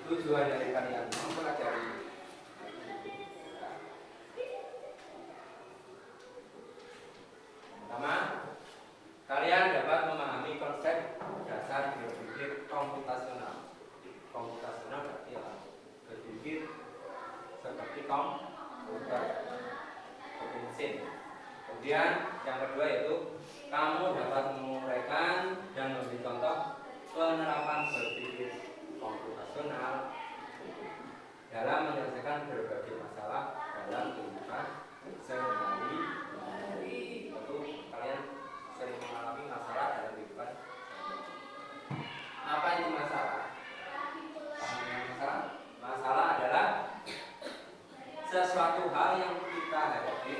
tujuan dari kalian mempelajari pertama, kalian dapat memahami konsep dasar berpikir komputasional. Komputasional berarti apa? Berpikir seperti komputer, seperti mesin. Kemudian yang kedua yaitu kamu dapat menguraikan dan memberi contoh penerapan berpikir komputasional dalam menyelesaikan berbagai masalah dalam kehidupan sehari-hari. Tentu kalian sering mengalami masalah dalam kehidupan. Apa itu masalah? Masalah adalah sesuatu hal yang kita hadapi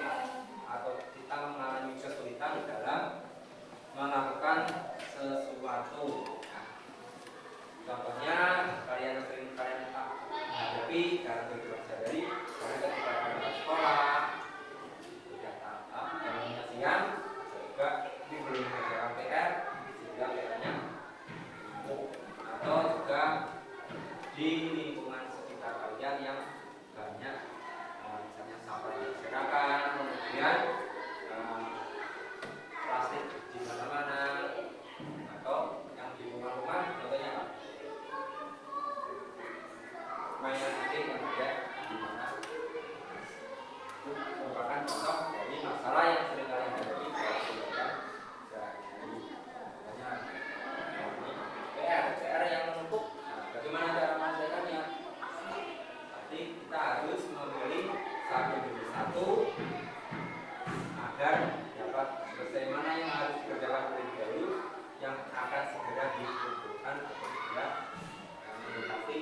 atau kita mengalami kesulitan dalam melakukan sesuatu. Contohnya kalian sering hadapi dalam kehidupan sehari-hari, karena ketika kalian ke sekolah, bangunnya siang, juga ini belum mengerjakan PR, sehingga PR-nya atau juga di lingkungan sekitar kalian yang banyak, misalnya sampah yang berserakan, kemudian plastik di mana-mana, atau yang di rumah-rumah, contohnya apa? Mainan adik yang ada di mana, itu merupakan contoh dari masalah yang sering kalian hadapi dalam kehidupan sehari-hari. Misalnya PR yang menumpuk. Bagaimana cara menyelesaikannya? Nanti kita harus memilih satu demi satu agar dapat selesai. Mana yang harus dikerjakan terlebih dahulu, yang akan segera dikumpulkan atau segera mendekati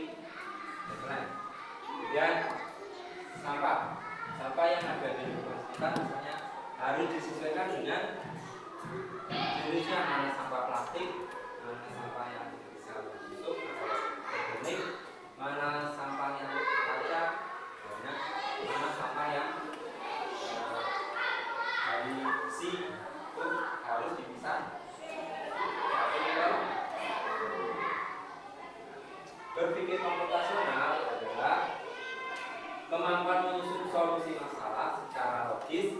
deadline. Kemudian sampah yang ada di lingkungan sekitar misalnya harus disesuaikan dengan jenisnya, mana sampah plastik, mana sampah yang bisa busuk atau organik, mana sampah yang kaca, mana sampah yang dari besi, itu harus dipisah. Berpikir komputasional adalah kemampuan menyusun solusi masalah secara logis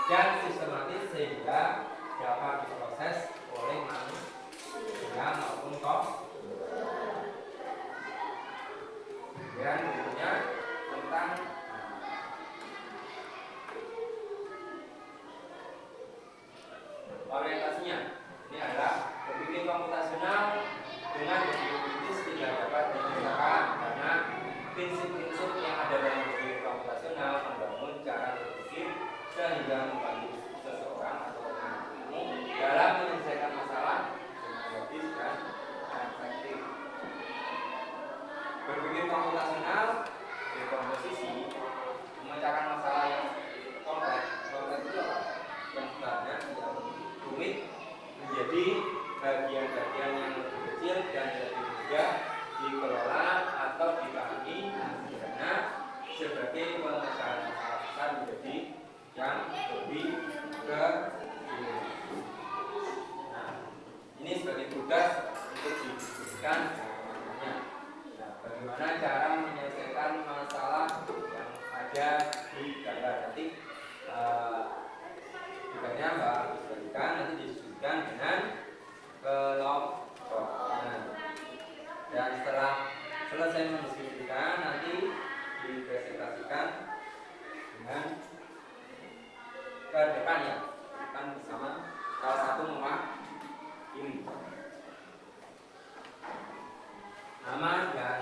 dan sistematis sehingga dapat diproses oleh manusia maupun komputer. Dan berikutnya tentang orientasinya. Ini adalah berpikir komputasional dengan berpikir kritis tidak dapat dipisahkan karena prinsip-prinsip yang ada dalam berpikir komputasional membangun cara berpikir sehingga membantu seseorang atau orang dalam menyelesaikan masalah dengan logis dan efektif. Berpikir komputasional berkomposisi memecahkan masalah yang kompleks. Kompleks itu apa? Yang banyak, yang rumit menjadi bagian-bagian yang lebih kecil dan lebih mudah dikelola atau dipahami sederhana sebagai pemecahan masalah besar menjadi yang lebih kecil. Nah, ini sebagai tugas untuk didiskusikan. Nah, bagaimana cara menyelesaikan masalah yang ada di gambar nanti tugasnya Mbak harus bagikan, nanti didiskusikan dengan kelompok. Dan setelah selesai mendiskusikan, nanti dipresentasikan dengan ke depan ya, kan bersama salah satu mewakili. Nama dan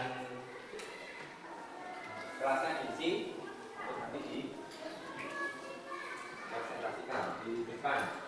kelasnya diisi, terus nanti dipresentasikan di depan.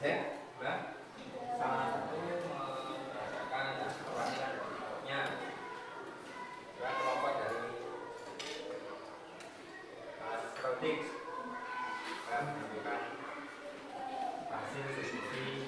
konsep, salah satu berdasarkan perwakilan dari kelompoknya. Kelompok dari Scouting menunjukkan hasil diskusi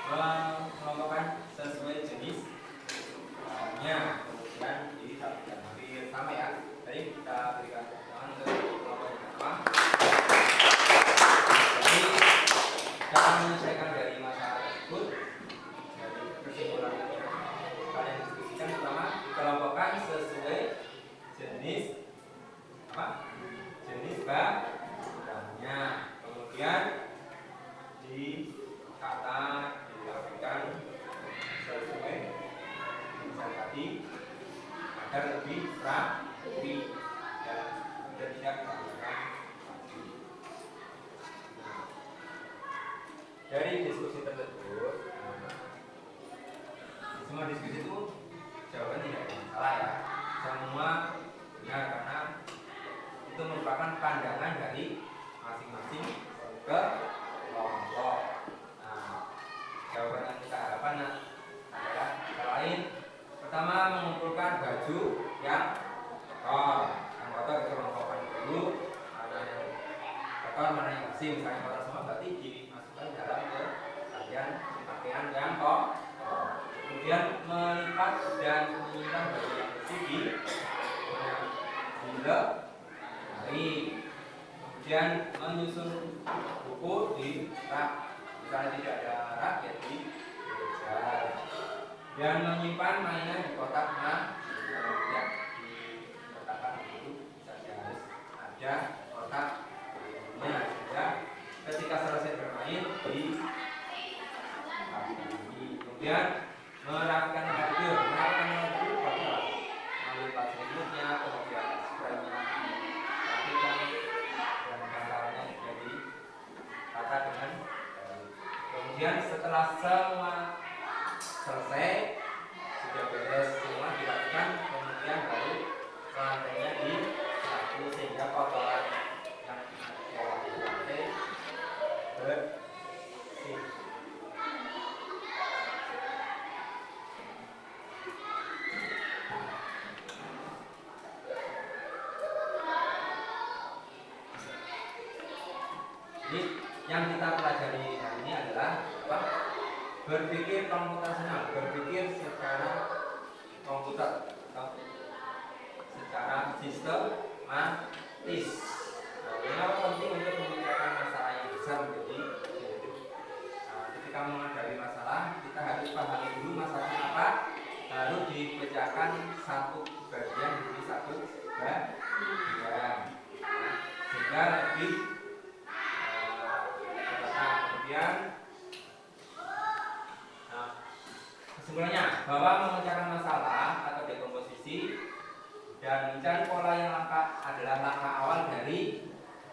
mengelompokkan sesuai jenis barangnya, kemudian di satu hampir sama ya. Jadi kita berikan keterangan untuk kelompok yang pertama. Jadi cara menyelesaikan dari masalah tersebut, dari kesimpulan yang kalian diskusikan, pertama dikelompokkan sesuai jenis jenis barangnya, kemudian dikata dilakukan sesuai misal tadi agar lebih rapi dan tidak menggunakan pasti. Dari diskusi tersebut, semua diskusi itu jawabannya tidak ada masalah ya, semua benar karena itu merupakan pandangan dari masing-masing ke kelompok. Nah, jawaban yang kita harapkan adalah selain pertama mengumpulkan baju yang kotor itu kelompokkan dulu, mana yang kotor mana yang bersih. Misalnya kotor semua berarti dimasukkan dalam ke bagian pakaian yang kotor. Kemudian melipat dan menyimpan baju yang bersih di lemari. Kemudian menyusun buku di rak, misalnya tidak ada rak ya di meja. Dan menyimpan mainan di kotak tidak dikotakkan dulu saja, harus ada kotak mainannya sehingga ketika selesai bermain di kemudian merapikan kasur, melipat selimutnya, kemudian spraynya dirapikan dan bantalnya juga ditata dengan kemudian setelah semua selesai, sudah beres semua dirapikan, kemudian baru lantainya disapu sehingga kotoran yang ada di lantai bersih. Jadi yang kita pelajari hari ini adalah apa? Berpikir komputasional, berpikir secara komputer atau secara sistematis. Kenapa penting untuk memecahkan masalah yang besar menjadi ketika menghadapi masalah kita harus pahami dulu masalahnya apa, lalu dipecahkan satu bagian menjadi satu bagian sehingga lebih kemudian kesimpulannya bahwa memecahkan masalah atau dekomposisi dan mencari pola yang langka adalah langkah awal dari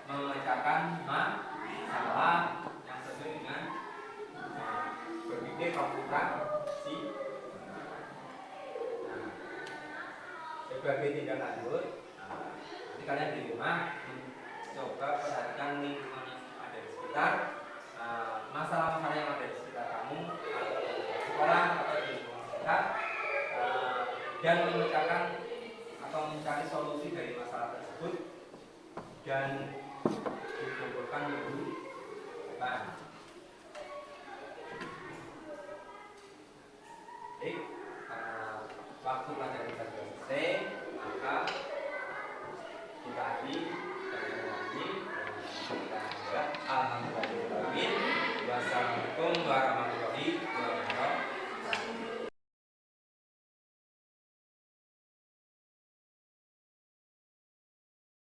memecahkan masalah yang sesuai dengan berpikir komputasi. Sebagai tindak lanjut, nanti kalian di rumah coba perhatikan lingkungan yang ada di sekitar, masalah-masalah yang ada di sekitar kamu atau di sekolah atau di lingkungan sekitar, dan memecahkan atau mencari solusi dari masalah tersebut dan dikumpulkan di depan. Baik.